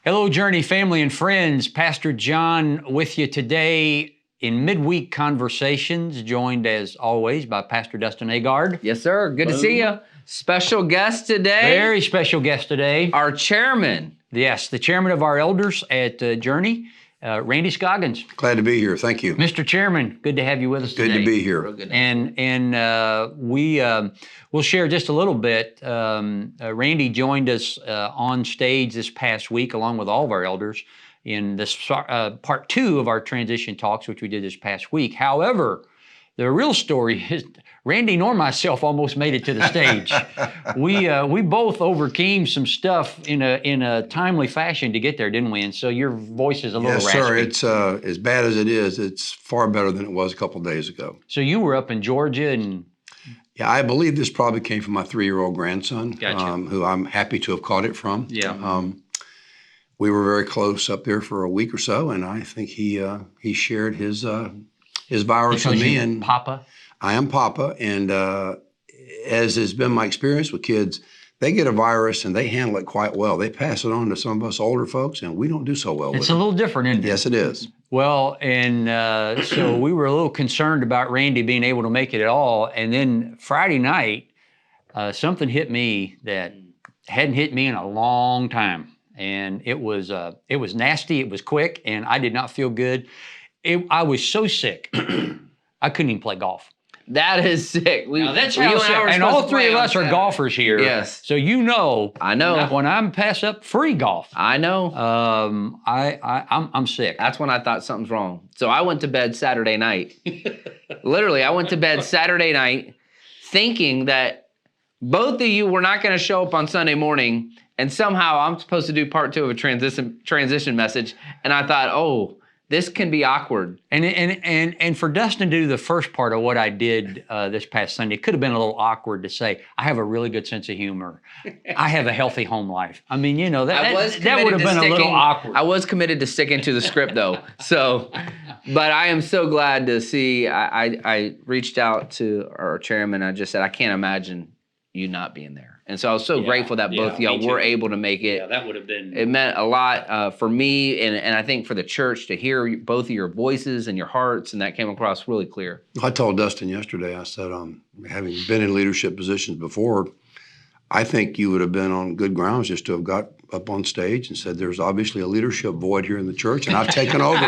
Hello, Journey family and friends. Pastor John with you today in Midweek Conversations, joined as always by Pastor Dustin Agard. Yes, sir. Good to see you. Special guest today. Very special guest today. Our chairman. Yes, the chairman of our elders at Journey, Randy Scoggins. Glad to be here. Thank you. Mr. Chairman, good to have you with us today. Good to be here. We'll share just a little bit. Randy joined us on stage this past week along with all of our elders in this part 2 of our transition talks, which we did this past week. However, the real story is Randy nor myself almost made it to the stage. We both overcame some stuff in a timely fashion to get there, didn't we? And so your voice is a little raspy. Yes, sir. It's as bad as it is. It's far better than it was a couple of days ago. So you were up in Georgia and... Yeah, I believe this probably came from my 3-year-old grandson, Gotcha. Who I'm happy to have caught it from. Yeah. We were very close up there for a week or so, and I think he shared his virus with me. And Papa? I am Papa, and as has been my experience with kids, they get a virus and they handle it quite well. They pass it on to some of us older folks, and we don't do so well with it. It's a little different, isn't it? Yes, it is. Well, and so we were a little concerned about Randy being able to make it at all. And then Friday night, something hit me that hadn't hit me in a long time. And it was nasty, it was quick, and I did not feel good. I was so sick, I couldn't even play golf. That is sick. That's how sick. And all three of us are golfers here. Yes. So I know. When I'm pass up free golf. I know. I'm sick. That's when I thought something's wrong. So I went to bed Saturday night. Literally, I went to bed Saturday night thinking that both of you were not going to show up on Sunday morning, and somehow I'm supposed to do part 2 of a transition message, and I thought, oh, this can be awkward. And for Dustin to do the first part of what I did this past Sunday, it could have been a little awkward to say, I have a really good sense of humor. I have a healthy home life. I mean, you know, that would have been a little awkward. I was committed to sticking to the script though. So, but I am so glad to see, I reached out to our chairman. I just said, I can't imagine you not being there. And so I was so grateful that both of y'all were able to make it. Yeah, that would have been... It meant a lot for me and I think for the church to hear both of your voices and your hearts, and that came across really clear. I told Dustin yesterday, I said, having been in leadership positions before, I think you would have been on good grounds just to have got up on stage and said, there's obviously a leadership void here in the church, and I've taken over.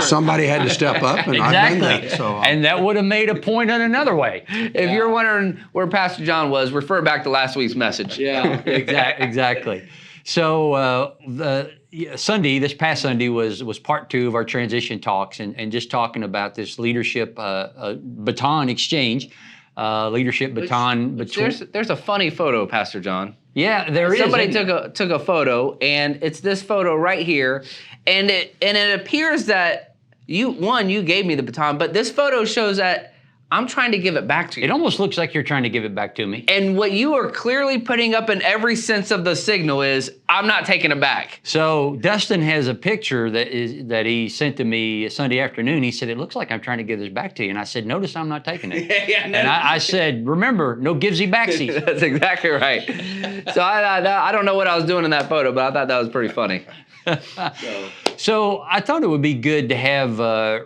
Somebody had to step up, and I've done that. So, and that would have made a point in another way. If you're wondering where Pastor John was, refer back to last week's message. Yeah, exactly. So this past Sunday was part 2 of our transition talks, and just talking about this leadership baton exchange. Leadership baton. There's a funny photo, Pastor John. Yeah, there is. Somebody took a photo, and it's this photo right here, and it appears that you gave me the baton, but this photo shows that I'm trying to give it back to you. It almost looks like you're trying to give it back to me. And what you are clearly putting up in every sense of the signal is, I'm not taking it back. So Dustin has a picture that he sent to me Sunday afternoon. He said, it looks like I'm trying to give this back to you. And I said, notice I'm not taking it. And I said, remember, no givesy backsies. That's exactly right. So I don't know what I was doing in that photo, but I thought that was pretty funny. So I thought it would be good to have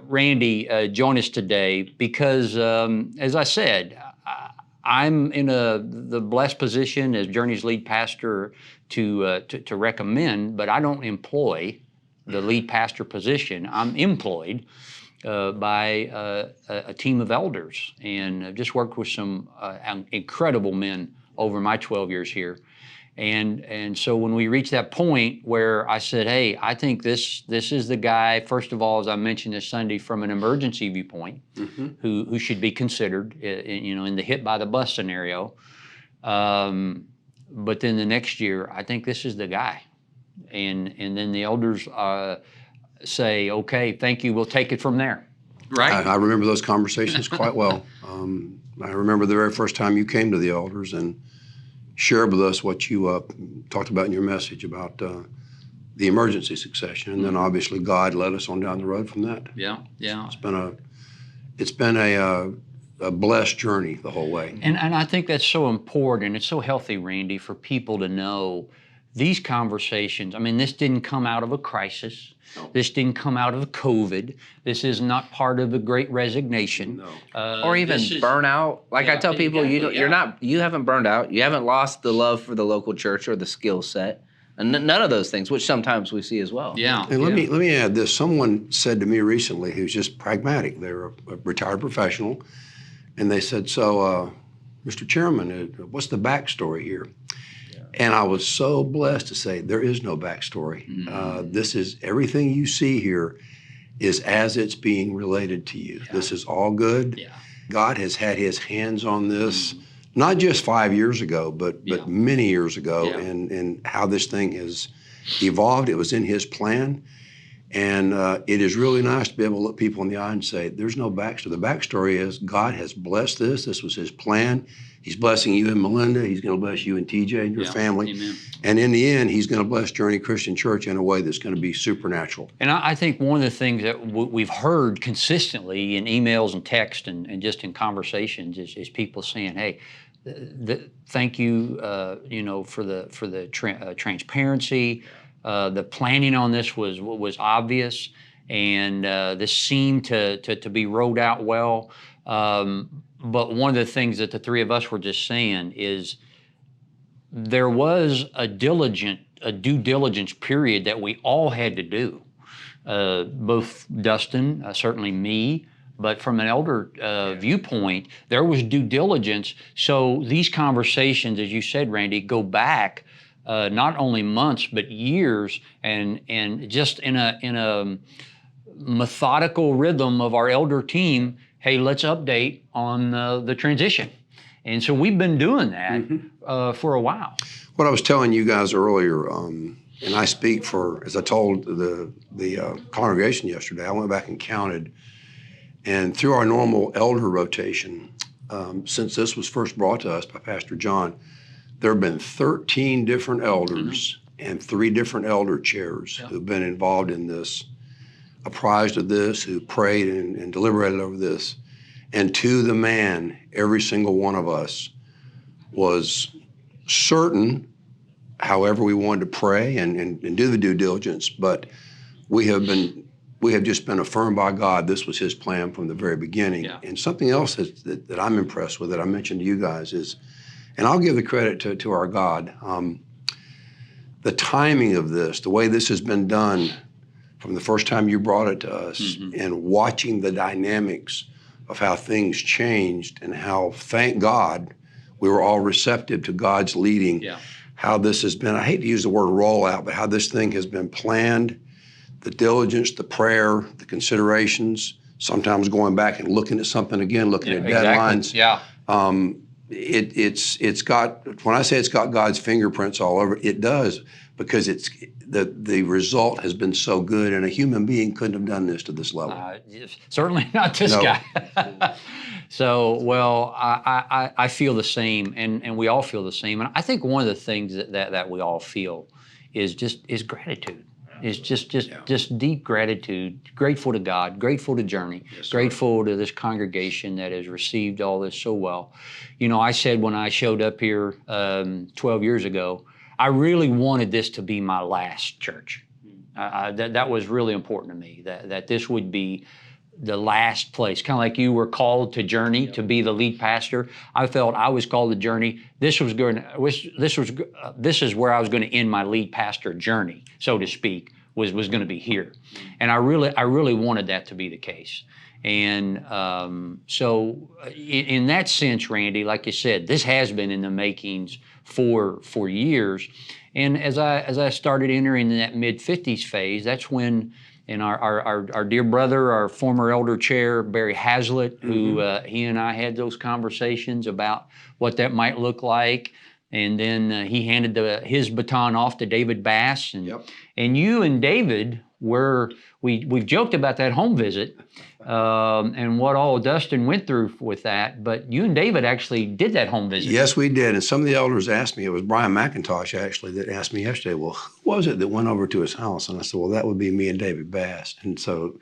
Randy join us today because, as I said, I'm in the blessed position as Journey's lead pastor to recommend, but I don't employ the lead pastor position. I'm employed by a team of elders, and I've just worked with some incredible men over my 12 years here. And so when we reached that point where I said, hey, I think this is the guy, first of all, as I mentioned this Sunday, from an emergency viewpoint, who should be considered, in the hit by the bus scenario. But then the next year, I think this is the guy. And then the elders say, okay, thank you, we'll take it from there. Right? I remember those conversations quite well. I remember the very first time you came to the elders and shared with us what you talked about in your message about the emergency succession, and then obviously God led us on down the road from that. Yeah. It's been a blessed journey the whole way. And I think that's so important. It's so healthy, Randy, for people to know these conversations, I mean, this didn't come out of a crisis. No. This didn't come out of COVID. This is not part of the Great Resignation. No. Or even burnout. Like I tell people, you haven't burned out. You haven't lost the love for the local church or the skill set. And none of those things, which sometimes we see as well. Yeah. And let me add this. Someone said to me recently, who's just pragmatic. They were a retired professional, and they said, "So, Mr. Chairman, what's the backstory here?" Yeah. And I was so blessed to say, there is no backstory. Mm-hmm. This is everything you see here is as it's being related to you. Yeah. This is all good. Yeah. God has had His hands on this. Mm-hmm. Not just 5 years ago, but many years ago, and how this thing has evolved. It was in His plan, and it is really nice to be able to look people in the eye and say, there's no backstory. The backstory is God has blessed this. This was His plan. He's blessing you and Melinda. He's going to bless you and TJ and your family. Amen. And in the end, He's going to bless Journey Christian Church in a way that's going to be supernatural. And I think one of the things that we've heard consistently in emails and text and just in conversations is people saying, hey, thank you, for the transparency. The planning on this was obvious, and this seemed to be rolled out well. But one of the things that the three of us were just saying is there was a due diligence period that we all had to do. Both Dustin, certainly me. But from an elder viewpoint, there was due diligence. So these conversations, as you said, Randy, go back not only months but years, and just in a methodical rhythm of our elder team. Hey, let's update on the transition, and so we've been doing that for a while. What I was telling you guys earlier, and I speak for, as I told the congregation yesterday, I went back and counted. And through our normal elder rotation, since this was first brought to us by Pastor John, there have been 13 different elders and 3 different elder chairs who've been involved in this, apprised of this, who prayed and deliberated over this. And to the man, every single one of us was certain, however we wanted to pray and do the due diligence, but we have just been affirmed by God. This was His plan from the very beginning. Yeah. And something else that I'm impressed with that I mentioned to you guys is, and I'll give the credit to our God, the timing of this, the way this has been done from the first time you brought it to us, and watching the dynamics of how things changed and how, thank God, we were all receptive to God's leading. Yeah. How this has been, I hate to use the word rollout, but how this thing has been planned. The diligence, the prayer, the considerations, sometimes going back and looking at something again, looking at deadlines. Yeah. It's got, when I say it's got God's fingerprints all over it, it does, because it's the result has been so good, and a human being couldn't have done this to this level. Certainly not this guy. So, well, I feel the same, and we all feel the same. And I think one of the things that we all feel is gratitude. It's just deep gratitude, grateful to God, grateful to Journey, grateful to this congregation that has received all this so well. You know, I said when I showed up here 12 years ago, I really wanted this to be my last church. That was really important to me, that this would be the last place. Kind of like you were called to Journey to be the lead pastor. I felt I was called to Journey. This is where I was going to end my lead pastor journey, so to speak, was going to be here. And I really wanted that to be the case. And so in that sense, Randy, like you said, this has been in the makings for years. And as I started entering that mid-50s phase, that's when, and our dear brother, our former elder chair, Barry Hazlitt, who he and I had those conversations about what that might look like. And then he handed his baton off to David Bass. And you and David we've joked about that home visit and what all Dustin went through with that. But you and David actually did that home visit. Yes, we did. And some of the elders asked me, it was Brian McIntosh actually that asked me yesterday, well, who was it that went over to his house? And I said, well, that would be me and David Bass. And so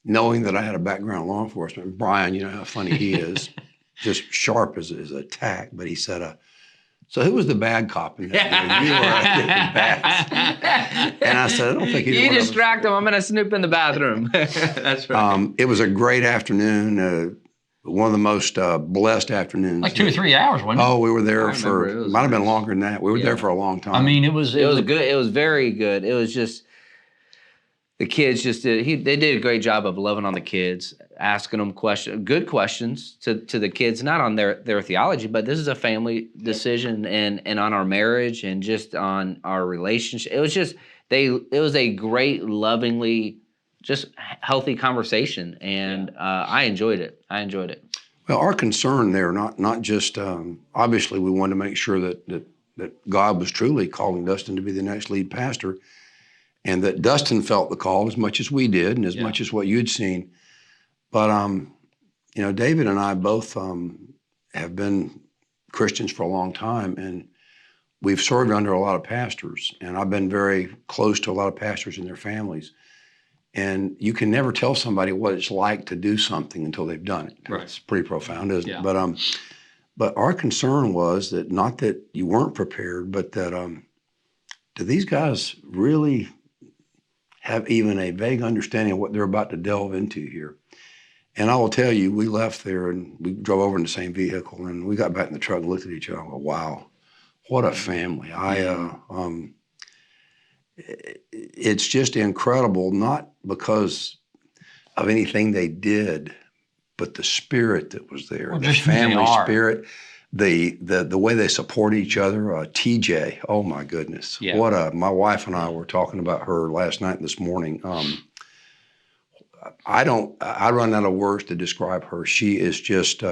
knowing that I had a background in law enforcement, Brian, you know how funny he is, just sharp as a tack. But he said, So who was the bad cop in that deal? You were bad. And I said, I don't think You distract them. I'm going to snoop in the bathroom. That's right. It was a great afternoon. One of the most blessed afternoons. Like 2 or 3 hours, wasn't it? Oh, we were there for, might have been longer than that. We were there for a long time. I mean, it was good. It was very good. It was just, the kids they did a great job of loving on the kids, asking them good questions to the kids, not on their theology, but this is a family decision and on our marriage and just on our relationship. It was just, it was a great, lovingly, just healthy conversation, and I enjoyed it. Well, our concern there, not just obviously we wanted to make sure that God was truly calling Dustin to be the next lead pastor, and that Dustin felt the call as much as we did, and as much as what you'd seen. But David and I both have been Christians for a long time, and we've served under a lot of pastors, and I've been very close to a lot of pastors and their families. And you can never tell somebody what it's like to do something until they've done it. Right. It's pretty profound, isn't Yeah. it? But our concern was that not that you weren't prepared, but that do these guys really have even a vague understanding of what they're about to delve into here? And I will tell you, we left there and we drove over in the same vehicle, and we got back in the truck and looked at each other and go, wow, what a family. It's just incredible, not because of anything they did, but the spirit that was there, Well, the just who they family are. spirit, the way they support each other. TJ, oh my goodness, Yeah. My wife and I were talking about her last night and this morning. I run out of words to describe her. She is just.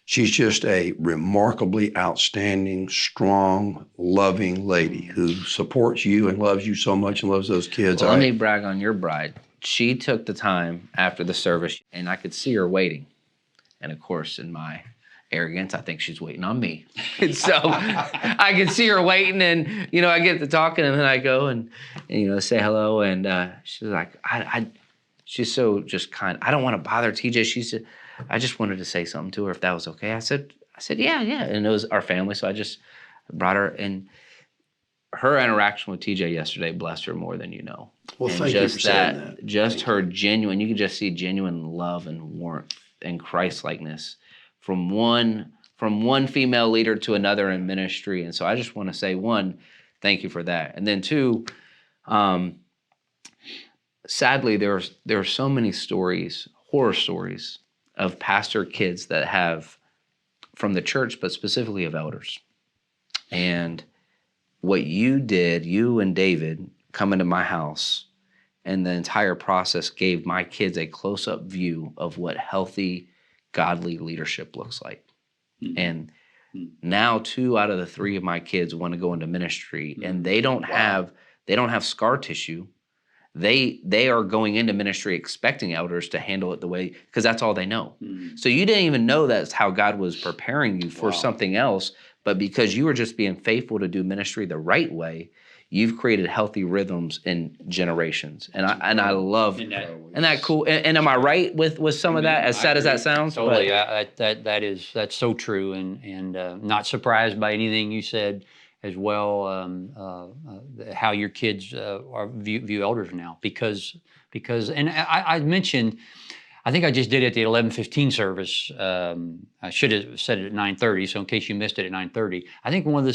She's just a remarkably outstanding, strong, loving lady who supports you and loves you so much and loves those kids. Well, let me brag on your bride. She took the time after the service, and I could see her waiting. And of course, in my arrogance, I think she's waiting on me. And so I could see her waiting, and I get to talking, and then I go and say hello, and she's like, she's so just kind. I don't want to bother TJ. She said, I just wanted to say something to her if that was okay. I said, yeah. And it was our family, so I just brought her. And her interaction with TJ yesterday blessed her more than you know. Well, and thank you for saying that. Just her genuine, you can just see genuine love and warmth and Christ-likeness from one female leader to another in ministry. And so I just want to say, one, thank you for that. And then two, sadly, there are so many stories, horror stories, of pastor kids that have, from the church, but specifically of elders. And what you did, you and David, come into my house, and the entire process gave my kids a close-up view of what healthy, godly leadership looks like. Mm-hmm. And now 2 out of the 3 of my kids want to go into ministry, and they don't have scar tissue. They are going into ministry expecting elders to handle it the way, because that's all they know. Mm-hmm. So you didn't even know that's how God was preparing you for something else, but because you were just being faithful to do ministry the right way, you've created healthy rhythms in generations. And I love, isn't that cool? And am I right with some of that, as sad as that sounds? Totally, that's so true, and not surprised by anything you said as well, how your kids view elders now, because and I mentioned, I think I just did it at the 11:15 service. I should have said it at 9:30, so in case you missed it at 9:30, I think one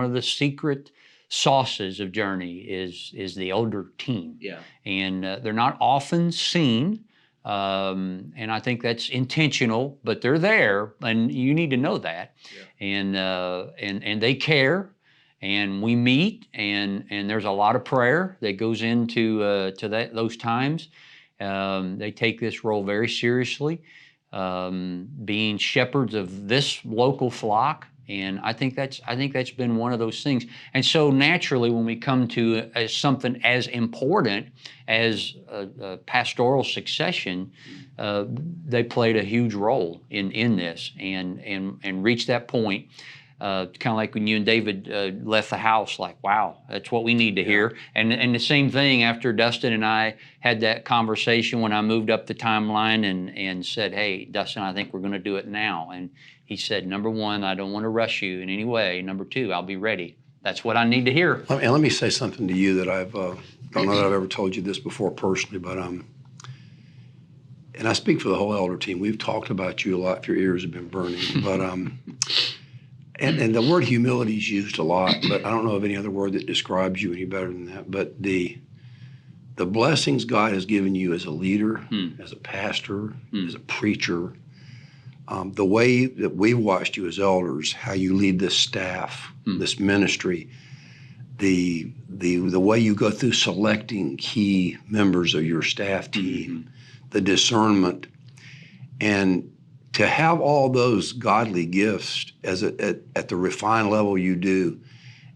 of the secret sauces of Journey is the elder team. Yeah, and they're not often seen. And I think that's intentional, but they're there, and you need to know that. Yeah. And they care. And we meet, and there's a lot of prayer that goes into those times. They take this role very seriously, being shepherds of this local flock, and I think that's been one of those things. And so naturally, when we come to something as important as pastoral succession, they played a huge role in this, and reached that point. kind of like when you and David left the house, like, wow, that's what we need to hear. And the same thing after Dustin and I had that conversation when I moved up the timeline and said, hey, Dustin, I think we're going to do it now. And he said, number one, I don't want to rush you in any way. Number two, I'll be ready. That's what I need to hear. And let me say something to you that I don't know that I've ever told you this before personally, but and I speak for the whole elder team. We've talked about you a lot. If your ears have been burning, but and the word humility is used a lot, but I don't know of any other word that describes you any better than that. But the blessings God has given you as a leader, as a pastor, as a preacher, the way that we've watched you as elders, how you lead this staff, this ministry, the way you go through selecting key members of your staff team, the discernment, and to have all those godly gifts at the refined level you do,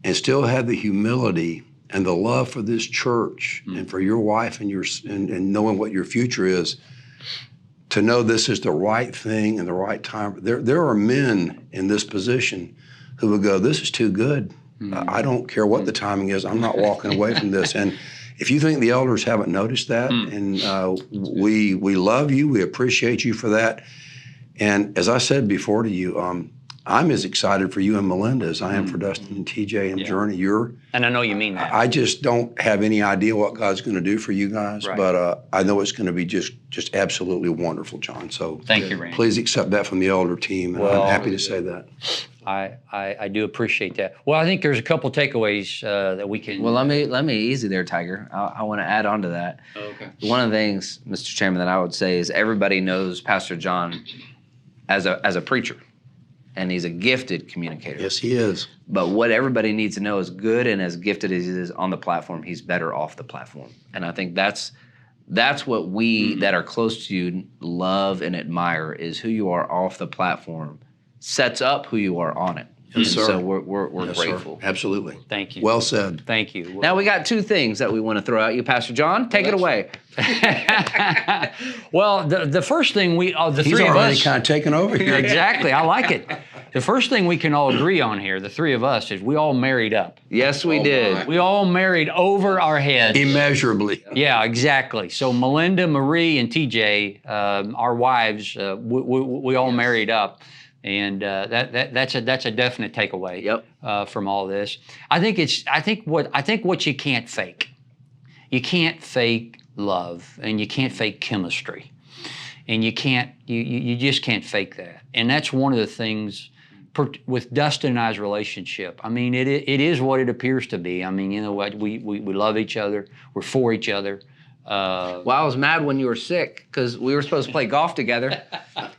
and still have the humility and the love for this church and for your wife and knowing what your future is, to know this is the right thing and the right time. There are men in this position who would go, this is too good. I don't care what the timing is. I'm not walking away from this. And if you think the elders haven't noticed that, and we love you, we appreciate you for that. And as I said before to you, I'm as excited for you and Melinda as I am for Dustin and TJ and Journey. And I know you mean that. I just don't have any idea what God's going to do for you guys, but I know it's going to be just absolutely wonderful, John. So thank you, Randy. Please accept that from the elder team, and I'm happy to say that. I do appreciate that. Well, I think there's a couple takeaways that we can. Well, let me easy there, Tiger. I want to add on to that. Okay. One of the things, Mr. Chairman, that I would say is everybody knows Pastor John as a preacher, and he's a gifted communicator. Yes, he is. But what everybody needs to know is good and as gifted as he is on the platform, he's better off the platform. And I think that's what we that are close to you love and admire, is who you are off the platform sets up who you are on it. Yes, sir. So we're Yes, grateful. Sir. Absolutely. Thank you. Well said. Thank you. Now we got two things that we want to throw at you, Pastor John. Take it away. Well, the first thing the He's three of already us kind of taken over here. Exactly. I like it. The first thing we can all agree on here, the three of us, is we all married up. Yes, we did. We all married over our heads. Immeasurably. Yeah, exactly. So Melinda, Marie, and TJ, our wives, we all married up. And that's a definite takeaway. Yep. From all this. I think what you can't fake. You can't fake love, and you can't fake chemistry, and you just can't fake that. And that's one of the things with Dustin and I's relationship. I mean, it is what it appears to be. I mean, you know what, we love each other. We're for each other. Well, I was mad when you were sick because we were supposed to play golf together.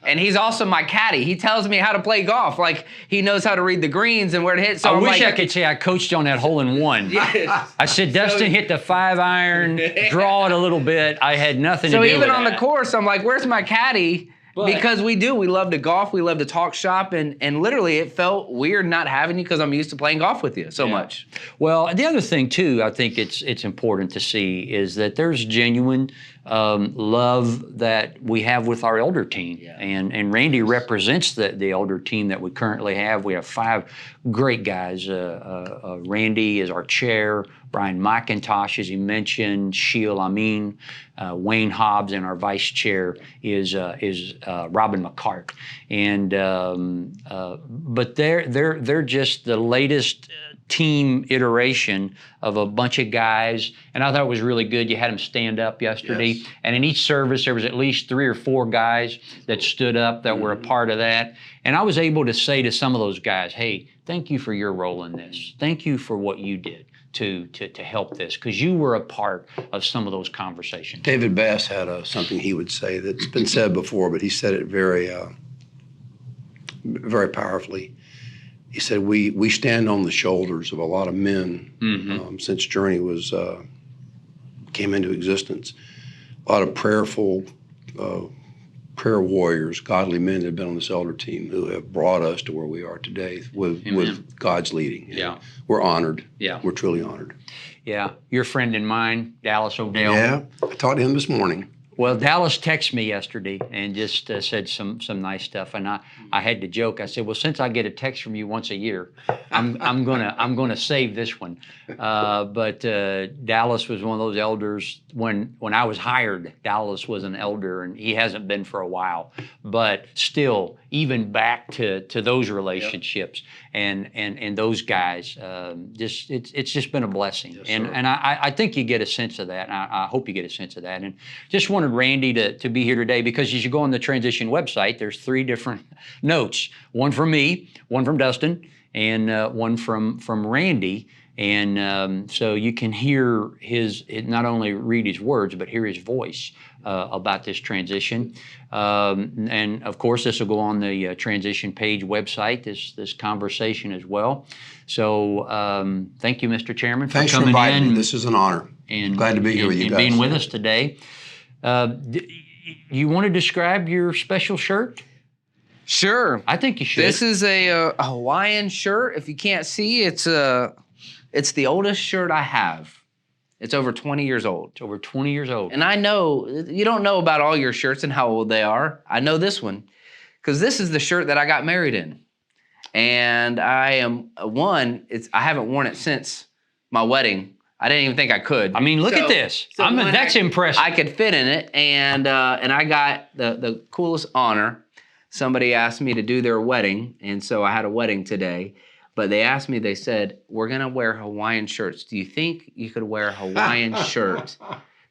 And he's also my caddy. He tells me how to play golf. Like, he knows how to read the greens and where to hit. So I wish I could say I coached on that hole in one. Yes. I said, Dustin, hit the 5-iron, draw it a little bit. I had nothing to do with it. So even on the course, I'm like, where's my caddy? Because we love to golf, we love to talk shop, and literally it felt weird not having you because I'm used to playing golf with you so much. Well, the other thing too, I think it's important to see is that there's genuine love that we have with our elder team, and Randy represents the elder team that we currently have. We have 5 great guys. Randy is our chair. Brian McIntosh, as he mentioned, Sheil Amin, Wayne Hobbs, and our vice chair is Robin McCart. And but they're just the latest team iteration of a bunch of guys, and I thought it was really good. You had them stand up yesterday, and in each service there was at least 3 or 4 guys that stood up that were a part of that. And I was able to say to some of those guys, hey, thank you for your role in this. Thank you for what you did to help this, because you were a part of some of those conversations. David Bass had something he would say that's been said before, but he said it very, very powerfully. He said, we stand on the shoulders of a lot of men since Journey came into existence. A lot of prayerful, prayer warriors, godly men that have been on this elder team who have brought us to where we are today with God's leading. Yeah. We're honored. Yeah. We're truly honored. Yeah. Your friend and mine, Dallas O'Dell. Yeah. I talked to him this morning. Well, Dallas texted me yesterday and just said some nice stuff, and I had to joke. I said, "Well, since I get a text from you once a year, I'm gonna save this one." But Dallas was one of those elders when I was hired. Dallas was an elder, and he hasn't been for a while, but still, even back to those relationships and those guys, it's just been a blessing, Yes, and I think you get a sense of that. And I hope you get a sense of that, and just wanted Randy to be here today because as you go on the Transition website, there's 3 different notes: one from me, one from Dustin, and one from Randy. And so you can hear not only read his words, but hear his voice about this transition. And of course, this will go on the Transition page website, this conversation as well. So thank you, Mr. Chairman, for Thanks for coming inviting in. me. This is an honor. And glad to be here with you and guys. being with us today. You want to describe your special shirt? Sure. I think you should. This is a Hawaiian shirt. If you can't see, it's the oldest shirt I have. It's over 20 years old. It's over 20 years old. And I know, you don't know about all your shirts and how old they are. I know this one, because this is the shirt that I got married in. And I haven't worn it since my wedding. I didn't even think I could. I mean, look at this. That's impressive. I could fit in it, and I got the coolest honor. Somebody asked me to do their wedding, and so I had a wedding today. But they asked me, they said, "We're going to wear Hawaiian shirts. Do you think you could wear a Hawaiian shirt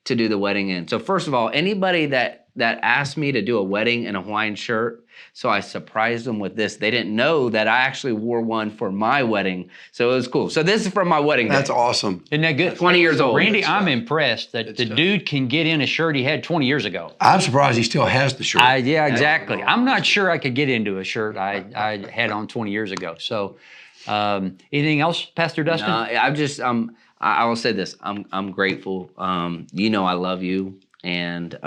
to do the wedding in?" So first of all, anybody that asked me to do a wedding in a Hawaiian shirt, so I surprised them with this. They didn't know that I actually wore one for my wedding. So it was cool. So this is from my wedding day. That's awesome. Isn't that good? 20 years old. Randy, I'm impressed that the dude can get in a shirt he had 20 years ago. I'm surprised he still has the shirt. Yeah, exactly. I'm not sure I could get into a shirt I had on 20 years ago. So anything else, Pastor Dustin? I will say this. I'm grateful. I love you, and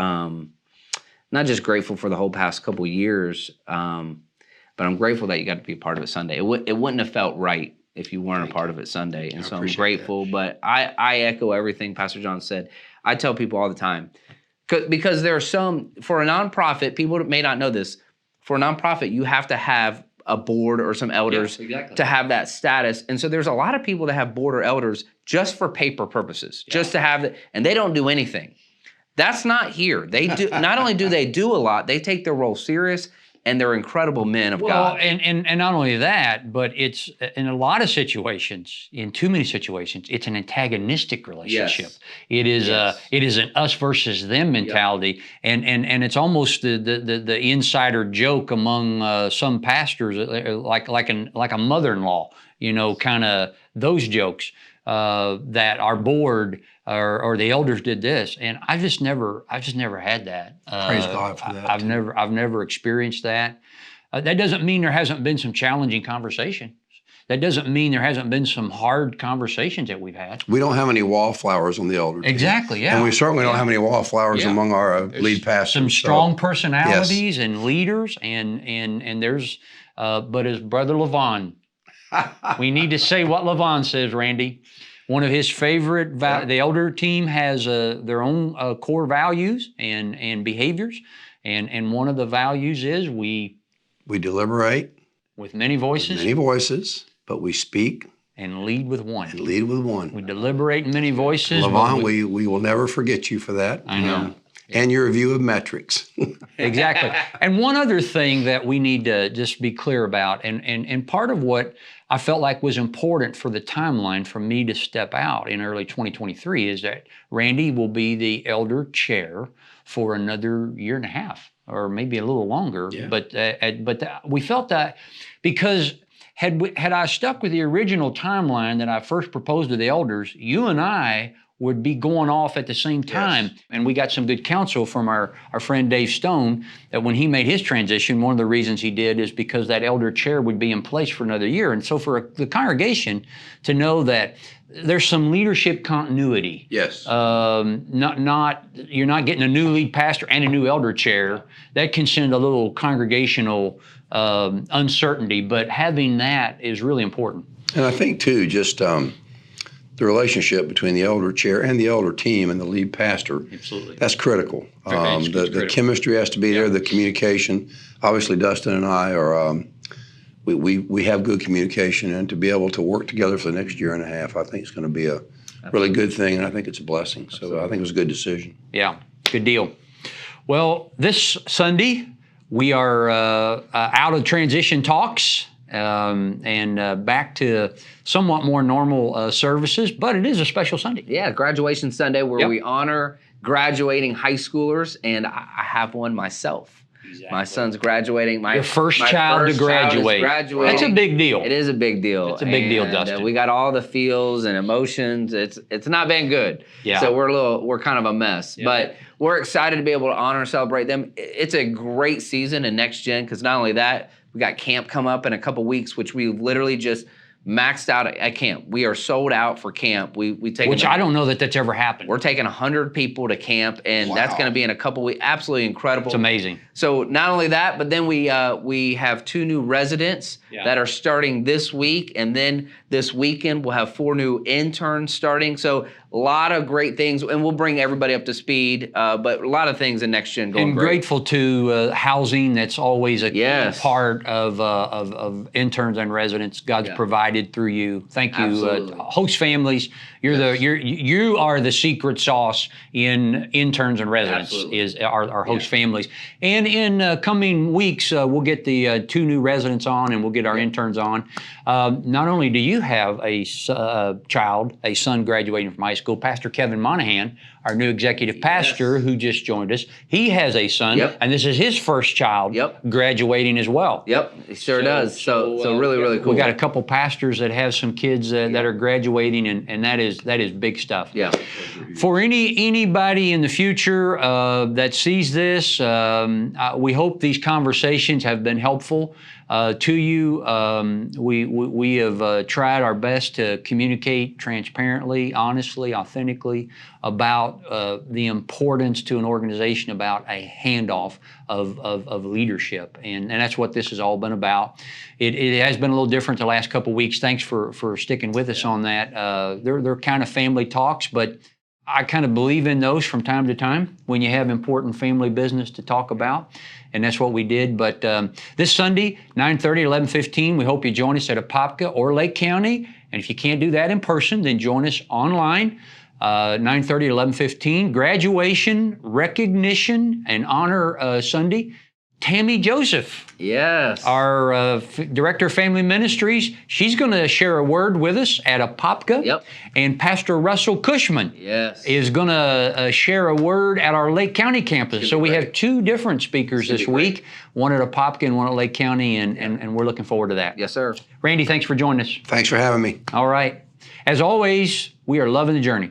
not just grateful for the whole past couple years, but I'm grateful that you got to be a part of it Sunday. It wouldn't have felt right if you weren't a part of it Sunday, and so I'm grateful. But I echo everything Pastor John said. I tell people all the time, because there are some, for a nonprofit, people may not know this. For a nonprofit, you have to have a board or some elders to have that status. And so there's a lot of people that have board or elders just for paper purposes, just to have it, and they don't do anything. That's not here. They do. Not only do they do a lot, they take their role serious, and they're incredible men of God. And not only that, but it's in a lot of situations, in too many situations, it's an antagonistic relationship. Yes. It is an us versus them mentality, and it's almost the insider joke among some pastors, like a mother-in-law, kind of those jokes. That our board or the elders did this, and I just never had that. Praise God for that. I've never experienced that. That doesn't mean there hasn't been some challenging conversations. That doesn't mean there hasn't been some hard conversations that we've had. We don't have any wallflowers on the elder team. Exactly, yeah. And we certainly don't have any wallflowers among our lead pastors. Some strong personalities and leaders, and there's, but as Brother Levon, we need to say what Levon says, Randy. One of his favorite, the elder team has their own core values and behaviors, and one of the values is we deliberate with many voices, but we speak and lead with one. We deliberate in many voices. Levon, we will never forget you for that. I know. And your review of metrics. Exactly. And one other thing that we need to just be clear about, and part of what I felt like was important for the timeline for me to step out in early 2023 is that Randy will be the elder chair for another year and a half, or maybe a little longer. Yeah. But we felt that because had I stuck with the original timeline that I first proposed to the elders, you and I would be going off at the same time. Yes. And we got some good counsel from our friend Dave Stone that when he made his transition, one of the reasons he did is because that elder chair would be in place for another year. And so for the congregation to know that there's some leadership continuity. Yes. You're not getting a new lead pastor and a new elder chair. That can send a little congregational uncertainty, but having that is really important. And I think too, just the relationship between the elder chair and the elder team and the lead pastor. Absolutely. That's critical. It's The critical. chemistry has to be there, the communication. Obviously, Dustin and I are, we have good communication, and to be able to work together for the next year and a half, I think is going to be a really good thing, and I think it's a blessing. So I think it was a good decision. Yeah, good deal. Well, this Sunday, we are out of transition talks and back to somewhat more normal services, but it is a special Sunday. Yeah, graduation Sunday where Yep. we honor graduating high schoolers, and I have one myself. My son's graduating. Your first child to graduate. Graduating. That's a big deal. It is a big deal. It's a big deal, And, Dustin. we got all the feels and emotions. It's not been good. Yeah. So we're kind of a mess. Yeah. But we're excited to be able to honor and celebrate them. It's a great season in Next Gen because not only that, we got camp come up in a couple weeks, which we literally just maxed out at camp. We are sold out for camp. We take Which I don't know that that's ever happened. We're taking 100 people to camp, and that's Wow. going to be in a couple weeks. Absolutely incredible. It's amazing. So not only that, but then we have 2 new residents that are starting this week, and then this weekend we'll have 4 new interns starting. So a lot of great things, and we'll bring everybody up to speed. But a lot of things in Next Gen going And great. grateful to housing. That's always a key Yes. part of interns and residents. God's provided through you. Thank you, Absolutely. host families. You are the secret sauce in interns and residents. Absolutely. Is our host families. And in coming weeks, we'll get the 2 new residents on, and we'll get our interns on. Not only do you have a son graduating from high school, Pastor Kevin Monahan, our new executive pastor who just joined us, he has a son, and this is his first child graduating as well. Yep, it sure does. So really, really cool. We got a couple pastors that have some kids that are graduating, and that is big stuff. Yeah. For anybody in the future that sees this, we hope these conversations have been helpful to you. We have tried our best to communicate transparently, honestly, authentically about the importance to an organization about a handoff of leadership, and that's what this has all been about. It has been a little different the last couple of weeks. Thanks for sticking with us on that. They're kind of family talks, but I kind of believe in those from time to time when you have important family business to talk about, and that's what we did. But this Sunday, 9:30, 11:15, we hope you join us at Apopka or Lake County, and if you can't do that in person, then join us online. 9:30 to 11:15, graduation, recognition, and honor Sunday. Tammy Joseph, Yes. our Director of Family Ministries, she's going to share a word with us at Apopka. Yep. And Pastor Russell Cushman Yes. is going to share a word at our Lake County campus. So we have 2 different speakers this week, one at Apopka and one at Lake County, and we're looking forward to that. Yes, sir. Randy, thanks for joining us. Thanks for having me. All right. As always, we are loving the journey.